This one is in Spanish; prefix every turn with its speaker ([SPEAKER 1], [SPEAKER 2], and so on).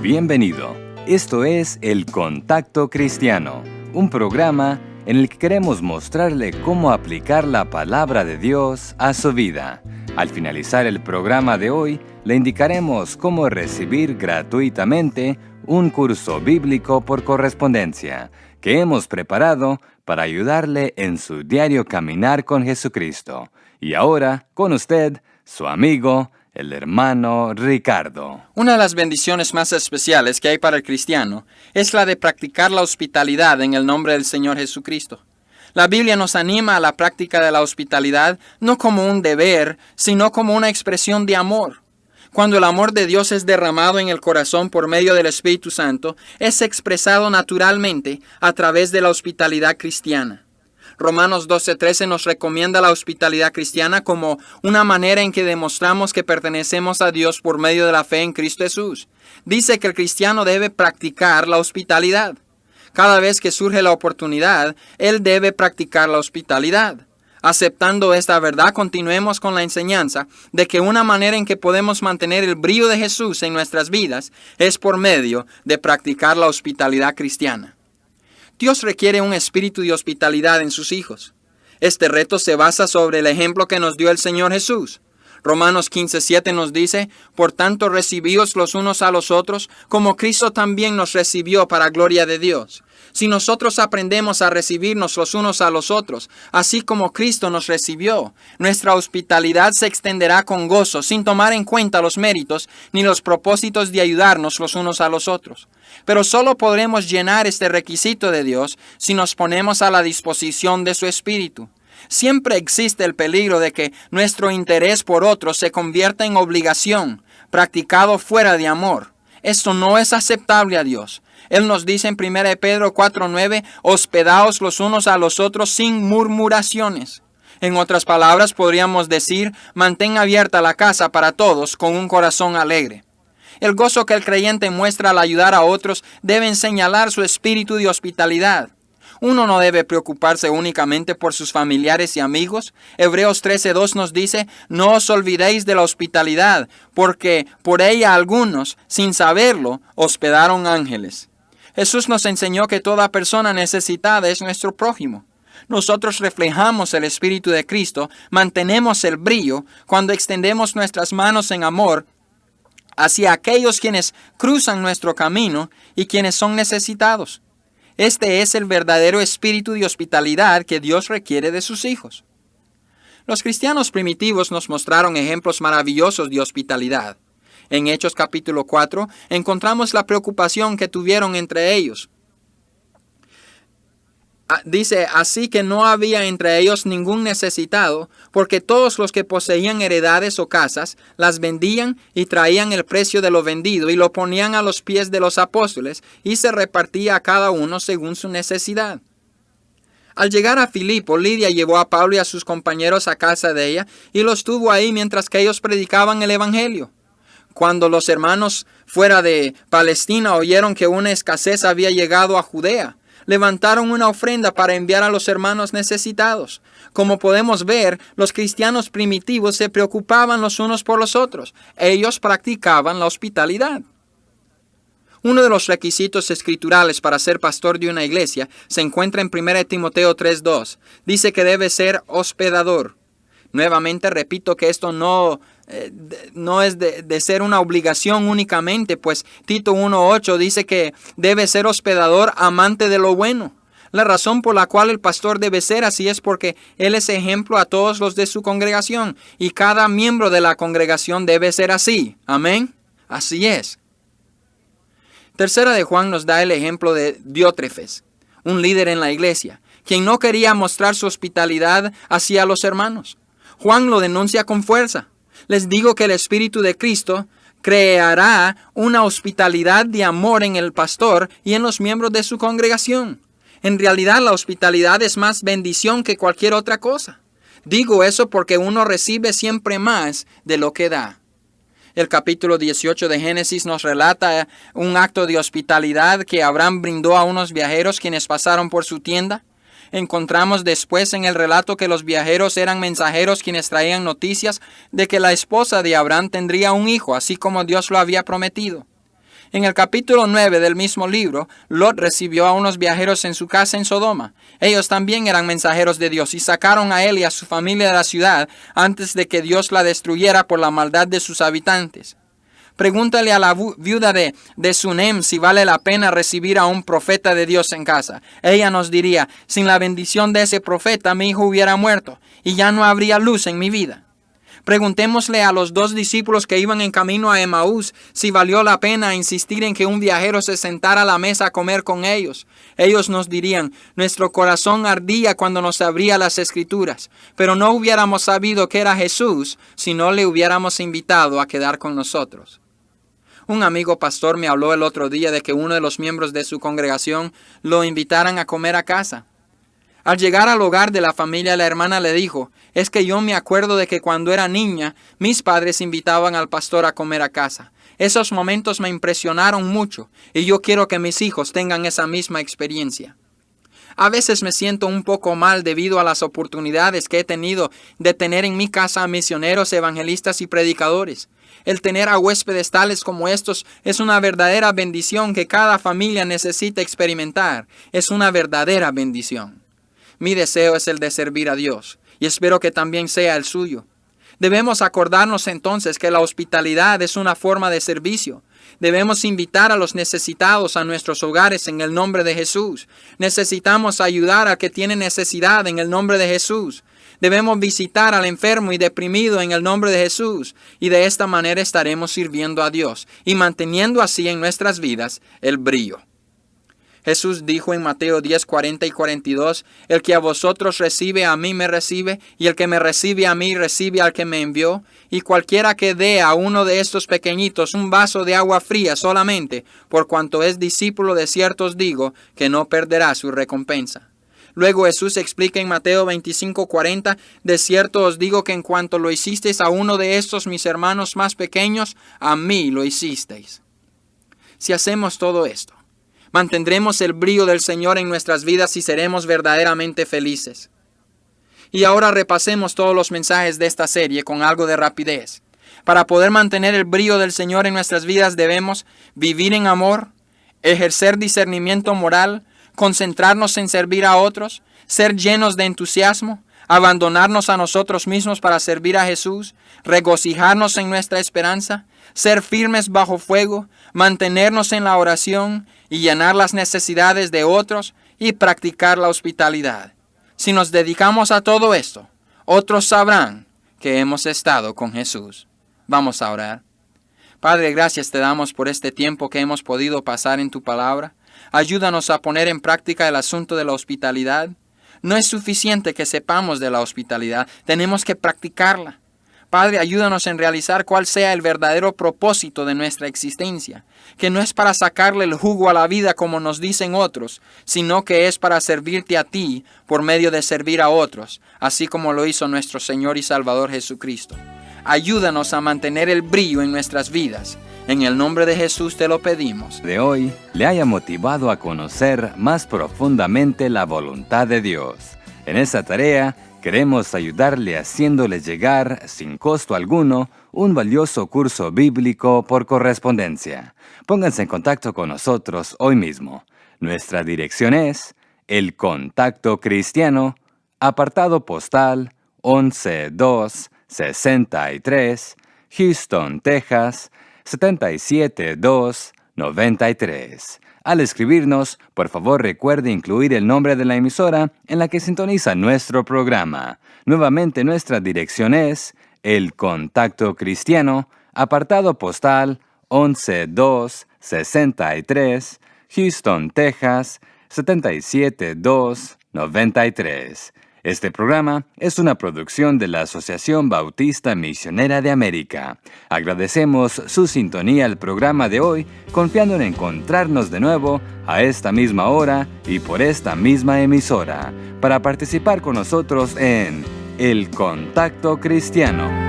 [SPEAKER 1] Bienvenido. Esto es El Contacto Cristiano, un programa en el que queremos mostrarle cómo aplicar la palabra de Dios a su vida. Al finalizar el programa de hoy, le indicaremos cómo recibir gratuitamente un curso bíblico por correspondencia que hemos preparado para ayudarle en su diario caminar con Jesucristo. Y ahora, con usted, su amigo, el hermano Ricardo.
[SPEAKER 2] Una de las bendiciones más especiales que hay para el cristiano es la de practicar la hospitalidad en el nombre del Señor Jesucristo. La Biblia nos anima a la práctica de la hospitalidad no como un deber, sino como una expresión de amor. Cuando el amor de Dios es derramado en el corazón por medio del Espíritu Santo, es expresado naturalmente a través de la hospitalidad cristiana. Romanos 12:13 nos recomienda la hospitalidad cristiana como una manera en que demostramos que pertenecemos a Dios por medio de la fe en Cristo Jesús. Dice que el cristiano debe practicar la hospitalidad. Cada vez que surge la oportunidad, él debe practicar la hospitalidad. Aceptando esta verdad, continuemos con la enseñanza de que una manera en que podemos mantener el brillo de Jesús en nuestras vidas es por medio de practicar la hospitalidad cristiana. Dios requiere un espíritu de hospitalidad en sus hijos. Este reto se basa sobre el ejemplo que nos dio el Señor Jesús. Romanos 15:7 nos dice, por tanto recibíos los unos a los otros, como Cristo también nos recibió para gloria de Dios. Si nosotros aprendemos a recibirnos los unos a los otros, así como Cristo nos recibió, nuestra hospitalidad se extenderá con gozo, sin tomar en cuenta los méritos ni los propósitos de ayudarnos los unos a los otros. Pero solo podremos llenar este requisito de Dios si nos ponemos a la disposición de su Espíritu. Siempre existe el peligro de que nuestro interés por otros se convierta en obligación, practicado fuera de amor. Esto no es aceptable a Dios. Él nos dice en 1 Pedro 4:9, hospedaos los unos a los otros sin murmuraciones. En otras palabras, podríamos decir, mantén abierta la casa para todos con un corazón alegre. El gozo que el creyente muestra al ayudar a otros debe señalar su espíritu de hospitalidad. Uno no debe preocuparse únicamente por sus familiares y amigos. Hebreos 13:2 nos dice, no os olvidéis de la hospitalidad, porque por ella algunos, sin saberlo, hospedaron ángeles. Jesús nos enseñó que toda persona necesitada es nuestro prójimo. Nosotros reflejamos el Espíritu de Cristo, mantenemos el brillo cuando extendemos nuestras manos en amor hacia aquellos quienes cruzan nuestro camino y quienes son necesitados. Este es el verdadero espíritu de hospitalidad que Dios requiere de sus hijos. Los cristianos primitivos nos mostraron ejemplos maravillosos de hospitalidad. En Hechos capítulo 4 encontramos la preocupación que tuvieron entre ellos. Dice, así que no había entre ellos ningún necesitado, porque todos los que poseían heredades o casas, las vendían y traían el precio de lo vendido y lo ponían a los pies de los apóstoles y se repartía a cada uno según su necesidad. Al llegar a Filipo, Lidia llevó a Pablo y a sus compañeros a casa de ella y los tuvo ahí mientras que ellos predicaban el evangelio. Cuando los hermanos fuera de Palestina oyeron que una escasez había llegado a Judea, levantaron una ofrenda para enviar a los hermanos necesitados. Como podemos ver, los cristianos primitivos se preocupaban los unos por los otros. Ellos practicaban la hospitalidad. Uno de los requisitos escriturales para ser pastor de una iglesia se encuentra en 1 Timoteo 3:2. Dice que debe ser hospedador. Nuevamente repito que esto no es de ser una obligación únicamente, pues Tito 1:8 dice que debe ser hospedador, amante de lo bueno. La razón por la cual el pastor debe ser así es porque él es ejemplo a todos los de su congregación y cada miembro de la congregación debe ser así. Amén. Así es. Tercera de Juan nos da el ejemplo de Diótrefes, un líder en la iglesia, quien no quería mostrar su hospitalidad hacia los hermanos. Juan lo denuncia con fuerza. Les digo que el Espíritu de Cristo creará una hospitalidad de amor en el pastor y en los miembros de su congregación. En realidad, la hospitalidad es más bendición que cualquier otra cosa. Digo eso porque uno recibe siempre más de lo que da. El capítulo 18 de Génesis nos relata un acto de hospitalidad que Abraham brindó a unos viajeros quienes pasaron por su tienda. Encontramos después en el relato que los viajeros eran mensajeros quienes traían noticias de que la esposa de Abraham tendría un hijo, así como Dios lo había prometido. En el capítulo 9 del mismo libro, Lot recibió a unos viajeros en su casa en Sodoma. Ellos también eran mensajeros de Dios y sacaron a él y a su familia de la ciudad antes de que Dios la destruyera por la maldad de sus habitantes. Pregúntale a la viuda de Sunem si vale la pena recibir a un profeta de Dios en casa. Ella nos diría, sin la bendición de ese profeta mi hijo hubiera muerto y ya no habría luz en mi vida. Preguntémosle a los 2 discípulos que iban en camino a Emaús si valió la pena insistir en que un viajero se sentara a la mesa a comer con ellos. Ellos nos dirían, nuestro corazón ardía cuando nos abría las Escrituras, pero no hubiéramos sabido que era Jesús si no le hubiéramos invitado a quedar con nosotros. Un amigo pastor me habló el otro día de que uno de los miembros de su congregación lo invitaran a comer a casa. Al llegar al hogar de la familia, la hermana le dijo, es que yo me acuerdo de que cuando era niña, mis padres invitaban al pastor a comer a casa. Esos momentos me impresionaron mucho y yo quiero que mis hijos tengan esa misma experiencia. A veces me siento un poco mal debido a las oportunidades que he tenido de tener en mi casa a misioneros, evangelistas y predicadores. El tener a huéspedes tales como estos es una verdadera bendición que cada familia necesita experimentar. Es una verdadera bendición. Mi deseo es el de servir a Dios, y espero que también sea el suyo. Debemos acordarnos entonces que la hospitalidad es una forma de servicio. Debemos invitar a los necesitados a nuestros hogares en el nombre de Jesús. Necesitamos ayudar al que tiene necesidad en el nombre de Jesús. Debemos visitar al enfermo y deprimido en el nombre de Jesús, y de esta manera estaremos sirviendo a Dios y manteniendo así en nuestras vidas el brillo. Jesús dijo en Mateo 10, 40 y 42, el que a vosotros recibe a mí me recibe, y el que me recibe a mí recibe al que me envió, y cualquiera que dé a uno de estos pequeñitos un vaso de agua fría solamente, por cuanto es discípulo de cierto os digo, que no perderá su recompensa. Luego Jesús explica en Mateo 25, 40, de cierto os digo que en cuanto lo hicisteis a uno de estos mis hermanos más pequeños, a mí lo hicisteis. Si hacemos todo esto, mantendremos el brillo del Señor en nuestras vidas y seremos verdaderamente felices. Y ahora repasemos todos los mensajes de esta serie con algo de rapidez. Para poder mantener el brillo del Señor en nuestras vidas debemos vivir en amor, ejercer discernimiento moral, concentrarnos en servir a otros, ser llenos de entusiasmo, abandonarnos a nosotros mismos para servir a Jesús, regocijarnos en nuestra esperanza, ser firmes bajo fuego, mantenernos en la oración y llenar las necesidades de otros y practicar la hospitalidad. Si nos dedicamos a todo esto, otros sabrán que hemos estado con Jesús. Vamos a orar. Padre, gracias te damos por este tiempo que hemos podido pasar en tu palabra. Ayúdanos a poner en práctica el asunto de la hospitalidad. No es suficiente que sepamos de la hospitalidad, tenemos que practicarla. Padre, ayúdanos en realizar cuál sea el verdadero propósito de nuestra existencia, que no es para sacarle el jugo a la vida como nos dicen otros, sino que es para servirte a ti por medio de servir a otros, así como lo hizo nuestro Señor y Salvador Jesucristo. Ayúdanos a mantener el brillo en nuestras vidas. En el nombre de Jesús te lo pedimos.
[SPEAKER 1] De hoy le haya motivado a conocer más profundamente la voluntad de Dios. En esa tarea queremos ayudarle haciéndole llegar, sin costo alguno, un valioso curso bíblico por correspondencia. Pónganse en contacto con nosotros hoy mismo. Nuestra dirección es El Contacto Cristiano, apartado postal 11263, Houston, Texas, 77293. Al escribirnos, por favor recuerde incluir el nombre de la emisora en la que sintoniza nuestro programa. Nuevamente nuestra dirección es El Contacto Cristiano, apartado postal 11263, Houston, Texas, 77293. Este programa es una producción de la Asociación Bautista Misionera de América. Agradecemos su sintonía al programa de hoy, confiando en encontrarnos de nuevo a esta misma hora y por esta misma emisora, para participar con nosotros en El Contacto Cristiano.